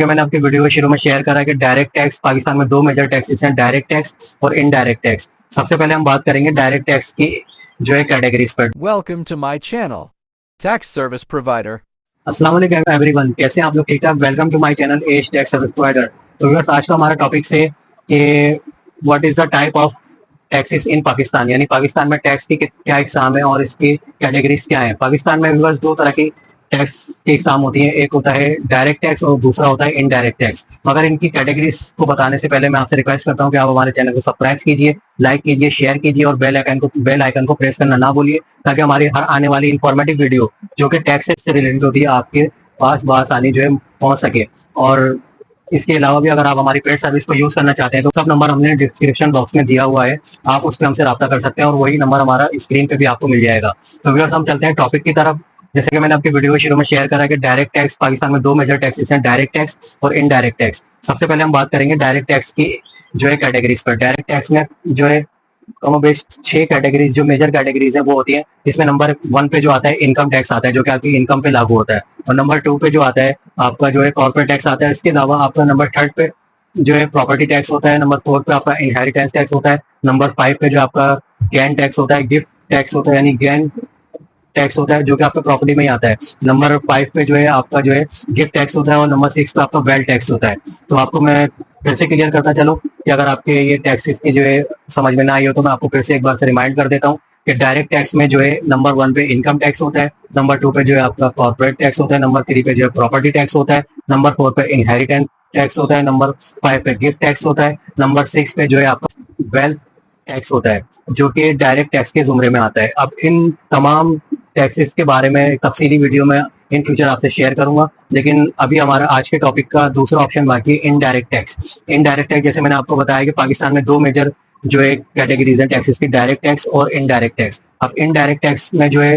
कि मैंने आपकी वीडियो के शुरू में शेयर करा कि डायरेक्ट टैक्स पाकिस्तान में दो मेजर टैक्सेस हैं, डायरेक्ट टैक्स और इनडायरेक्ट टैक्स। सबसे पहले हम बात करेंगे डायरेक्ट टैक्स की जो है कैटेगरीज पर। Welcome to my channel, Tax Service Provider. अस्सलाम वालेकुम एवरीवन, कैसे हैं आप लोग? ठीक ठाक। Welcome to my channel as tax service provider. तो व्यूअर्स, आज का हमारा टॉपिक से कि what is the type of taxes in Pakistan, यानी पाकिस्तान में टैक्स की क्या एग्जाम है और इसकी कैटेगरीज क्या है। पाकिस्तान में व्यूअर्स दो तरह की टैक्स की एग्जाम होती है, एक होता है डायरेक्ट टैक्स और दूसरा होता है इनडायरेक्ट टैक्स। मगर इनकी कैटेगरीज को बताने से पहले मैं आपसे रिक्वेस्ट करता हूँ कि आप हमारे चैनल को सब्सक्राइब कीजिए, लाइक कीजिए, शेयर कीजिए और बेल आइकन को प्रेस करना ना भूलिए, ताकि हमारी हर आने वाली इंफॉर्मेटिव वीडियो जो कि टैक्स से रिलेटेड होती है आपके पास आसानी जो है पहुंच सके। और इसके अलावा भी अगर आप हमारी पेड सर्विस को यूज करना चाहते हैं तो सब नंबर हमने डिस्क्रिप्शन बॉक्स में दिया हुआ है, आप उस पर हमसे रब्ता कर सकते हैं और वही नंबर हमारा स्क्रीन पे भी आपको मिल जाएगा। तो व्यूअर्स, हम चलते हैं टॉपिक की तरफ। जैसे कि मैंने आपकी वीडियो के शुरू में शेयर करा कि डायरेक्ट टैक्स पाकिस्तान में दो मेजर टैक्सेस हैं, डायरेक्ट टैक्स और इनडायरेक्ट टैक्स। सबसे पहले हम बात करेंगे डायरेक्ट टैक्स की जो है कैटेगरीज पर। डायरेक्ट टैक्स में जो है कमोबेश 6 कैटेगरीज जो मेजर कैटेगरीज है वो होती है। इसमें नंबर 1 पे जो आता है इनकम टैक्स आता है, जो कि आपकी इनकम पे लागू होता है। और नंबर 2 पे जो आता है आपका जो है कॉर्पोरेट टैक्स आता है। इसके अलावा आपका नंबर 3 पे जो है प्रॉपर्टी टैक्स होता है। नंबर 4 पे आपका इनहेरिटेंस टैक्स होता है। नंबर 5 पे जो आपका गेन टैक्स होता है, गिफ्ट टैक्स होता है, यानी गेन टैक्स होता है जो कि आपका प्रॉपर्टी में ही आता है। नंबर 5 पे जो है आपका जो है गिफ्ट टैक्स होता है और नंबर 6 पे आपका वेल्थ टैक्स होता है। तो आपको मैं फिर से क्लियर करता चलूं कि अगर आपके ये टैक्सेस की जो है समझ में ना आई हो तो मैं आपको फिर से एक बार से रिमाइंड कर देता हूँ कि डायरेक्ट टैक्स में जो है नंबर 1 पे इनकम टैक्स होता है, नंबर 2 पे जो है आपका कॉर्पोरेट टैक्स होता है, नंबर 3 पे जो है प्रॉपर्टी टैक्स होता है, नंबर 4 पे इनहेरिटेंस टैक्स होता है, नंबर 5 पे गिफ्ट टैक्स होता है, नंबर 6 पे जो है आपका वेल्थ टैक्स होता है, जो कि डायरेक्ट टैक्स के जुमरे में आता है। अब इन तमाम टैक्सेस के बारे में तफसीली वीडियो में इन फ्यूचर आपसे शेयर करूंगा, लेकिन अभी हमारा आज के टॉपिक का दूसरा ऑप्शन बाकी है इनडायरेक्ट टैक्स। इनडायरेक्ट टैक्स, जैसे मैंने आपको बताया कि पाकिस्तान में दो मेजर जो है कैटेगरीज है टैक्सेस की, डायरेक्ट टैक्स और इनडायरेक्ट टैक्स। अब इनडायरेक्ट टैक्स में जो है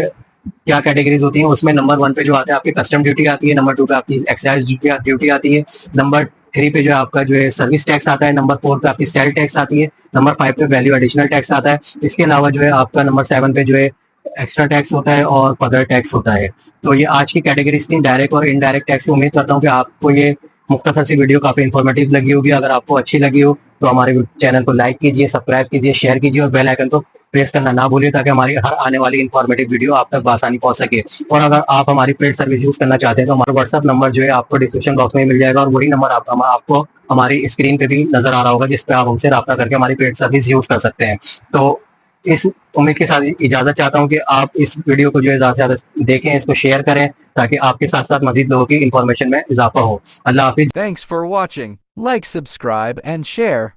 क्या कैटेगरीज होती है, उसमें नंबर 1 पे जो आता है आपकी कस्टम ड्यूटी आती है, नंबर 2 पे आपकी एक्साइज ड्यूटी आती है, नंबर 3 पे जो है आपका जो है सर्विस टैक्स आता है, नंबर 4 पे आपकी सेल टैक्स आती है, नंबर 5 पे वैल्यू एडिशनल टैक्स आता है। इसके अलावा जो है आपका नंबर 7 पे जो है एक्स्ट्रा टैक्स होता है और फर्दर टैक्स होता है। तो ये आज की कैटेगरीज थी डायरेक्ट और इनडायरेक्ट टैक्स की। उम्मीद करता हूँ कि आपको ये मुख्तसर सी वीडियो काफी इन्फॉर्मेटिव लगी होगी। अगर आपको अच्छी लगी हो तो हमारे चैनल को लाइक कीजिए, सब्सक्राइब कीजिए, शेयर कीजिए और बेल आइकन को प्रेस करना ना भूलिए, ताकि हमारी हर आने वाली इन्फॉर्मेटिव वीडियो आप तक आसानी पहुंच सके। और अगर आप हमारी पेड सर्विस यूज करना चाहते हैं तो हमारा व्हाट्सएप नंबर जो है आपको डिस्क्रिप्शन बॉक्स में मिल जाएगा और वही नंबर आपको हमारी स्क्रीन पे भी नजर आ रहा होगा, जिसपे आप हमसे रब्ता करके हमारी पेड सर्विस यूज कर सकते हैं। तो इस उम्मीद के साथ इजाजत चाहता हूँ कि आप इस वीडियो को जो है ज्यादा से ज्यादा देखें, इसको शेयर करें, ताकि आपके साथ साथ मजीद लोगों की इन्फॉर्मेशन में इजाफा हो। अल्लाह हाफिज। Thanks for watching. Like, subscribe, and share.